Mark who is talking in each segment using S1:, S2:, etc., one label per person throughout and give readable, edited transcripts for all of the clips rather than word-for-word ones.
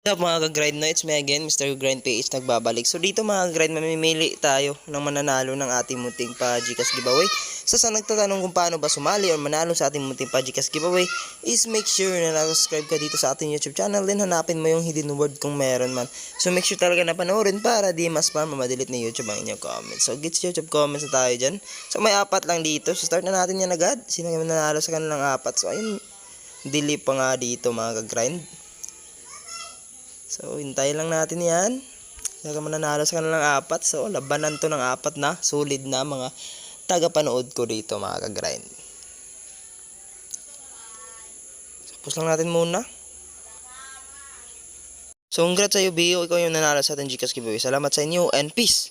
S1: What's up mga ka-grind, no? It's me again, Mr. Grind PH nagbabalik. So dito mga ka-grind, mamimili tayo ng mananalo ng ating munting pa-Gcash giveaway. So sa nagtatanong kung paano ba sumali or manalo sa ating munting pa-Gcash giveaway is make sure na subscribe ka dito sa ating YouTube channel, then hanapin mo yung hidden word kung meron man. So make sure talaga na panoorin para di mas pa mamadelete ni YouTube ang inyong comments. So gets YouTube comments na tayo dyan. So may apat lang dito, so start na natin yan agad. Sino yung mananalo sa kanilang apat? So ayun, delete pa nga dito mga ka-grind. So, hintayin lang natin yan. Saka mananalo sa kanilang apat. So, labanan to ng apat na solid na mga tagapanood ko dito mga ka-grind. So, push lang natin muna. So, congrats sa'yo, Bio. Ikaw yung nanalo sa ating Gcash giveaway. Salamat sa inyo and peace!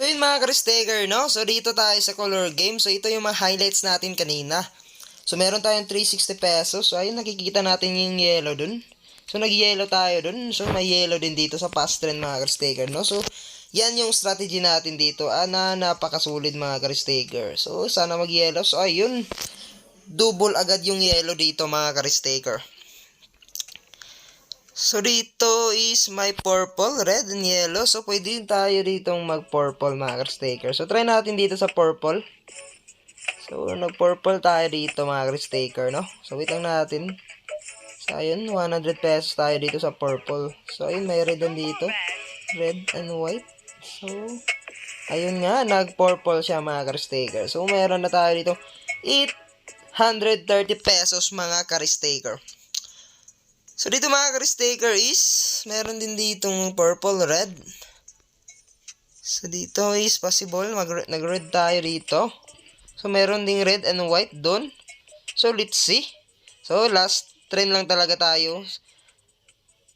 S1: So yun mga ka-Ristaker, no? So dito tayo sa color game. So ito yung mga highlights natin kanina. So meron tayong 360 pesos. So ayun, nakikita natin yung yellow dun. So nag-yellow tayo dun. So may yellow din dito sa past trend mga ka-Ristaker, no? So yan yung strategy natin dito. Na napakasulit mga ka-Ristaker. So sana mag-yellow. So ayun, double agad yung yellow dito mga ka-Ristaker. So dito is my purple, red, and yellow. So pwede din tayo ditong mag-purple mga ka-Ristaker. So try natin dito sa purple. So nag-purple tayo dito mga ka-Ristaker, no? So wait lang natin. So ayun, 100 pesos tayo dito sa purple. So ayun, may red din dito. Red and white. So ayun nga, nag-purple siya mga ka-Ristaker. So meron na tayo dito 830 pesos mga ka-Ristaker. So dito mga ka-Ristaker is meron din ditong purple, red. So dito is possible nag-red tayo dito. So meron ding red and white doon. So let's see. So last trend lang talaga tayo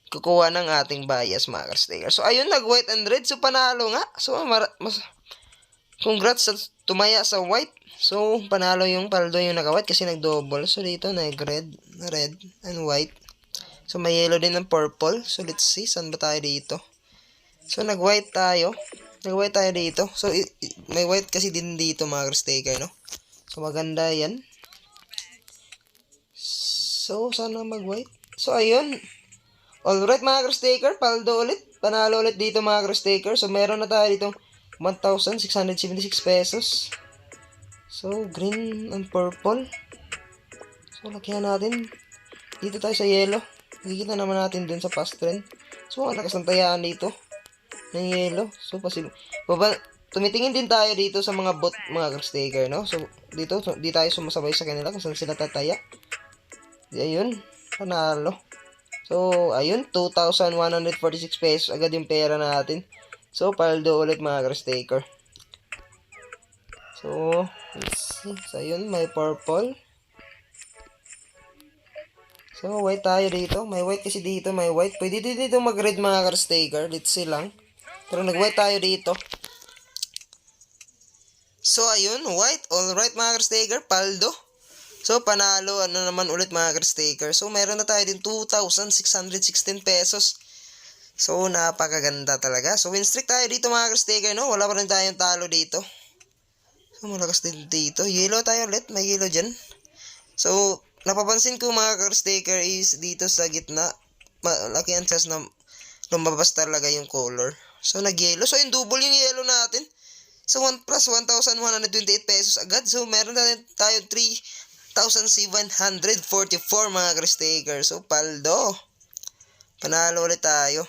S1: kukuha ng ating bias mga ka-Ristaker. So ayun, nag-white and red. So panalo nga. So congrats sa tumaya sa white. So panalo yung paldo yung naka-white kasi nag-double. So dito nag-red, red and white. So, may yellow din ng purple. So, let's see. Saan ba tayo dito? So, nag-white tayo. Nag-white tayo dito. So, may white kasi din dito mga ka-Ristaker, no? So, maganda yan. So, sana mag-white. So, ayun. Alright mga ka-Ristaker. Paldo ulit. Panalo ulit dito mga ka-Ristaker. So, meron na tayo dito 1,676 pesos. So, green and purple. So, lagyan natin. Dito tayo sa yellow. Nakikita naman natin dun sa past trend. So, ang lakas ng tayaan dito ng yellow. So, tumitingin din tayo dito sa mga bot, mga ka-Ristaker, no? So, dito, di tayo sumasabay sa kanila kung saan sila tataya. Ayun, panalo. So, ayun, 2,146 pesos agad yung pera natin. So, paldo ulit mga ka-Ristaker. So, let's see. So, ayun, may purple. So, white tayo dito. May white kasi dito. May white. Pwede dito mag-red mga ka-Ristaker. Let's see lang. Pero nag-white tayo dito. So, ayun. White. Alright mga ka-Ristaker. Paldo. So, panalo. Ano naman ulit mga ka-Ristaker. So, meron na tayo din 2,616 pesos. So, napakaganda talaga. So, win streak tayo dito mga ka-Ristaker, no? Wala pa rin tayong talo dito. So, malakas din dito. Yellow tayo ulit. May yellow dyan. So, napapansin ko mga ka-Ristaker is dito sa gitna, malaki ang chance na lumabas talaga yung color. So, nag-yellow. So, yung double yung yellow natin. So, 1 plus 1,128 pesos agad. So, meron na tayo 3,744 mga ka-Ristaker. So, paldo. Panalo ulit tayo.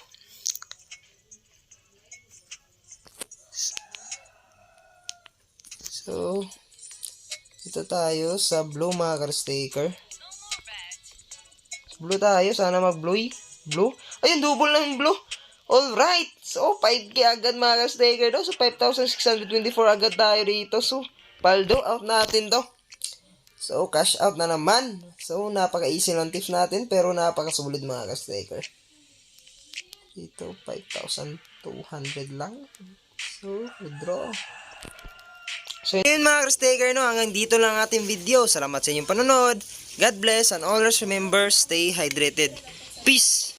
S1: So, ito tayo sa blue mga ka-Ristaker. Blue tayo. Sana mag-blue. Blue. Ayun, double ng blue. Alright. So, 5K agad mga ka-Ristaker do. So, 5,624 agad tayo dito. So, paldo. Out natin to. So, cash out na naman. So, napaka-easy ng tips natin. Pero napaka-sulit mga ka-Ristaker. Dito, 5,200 lang. So, withdraw. So, yun mga ka-Ristaker, no? Hanggang dito lang ating video. Salamat sa inyong panonood. God bless and always remember, stay hydrated. Peace!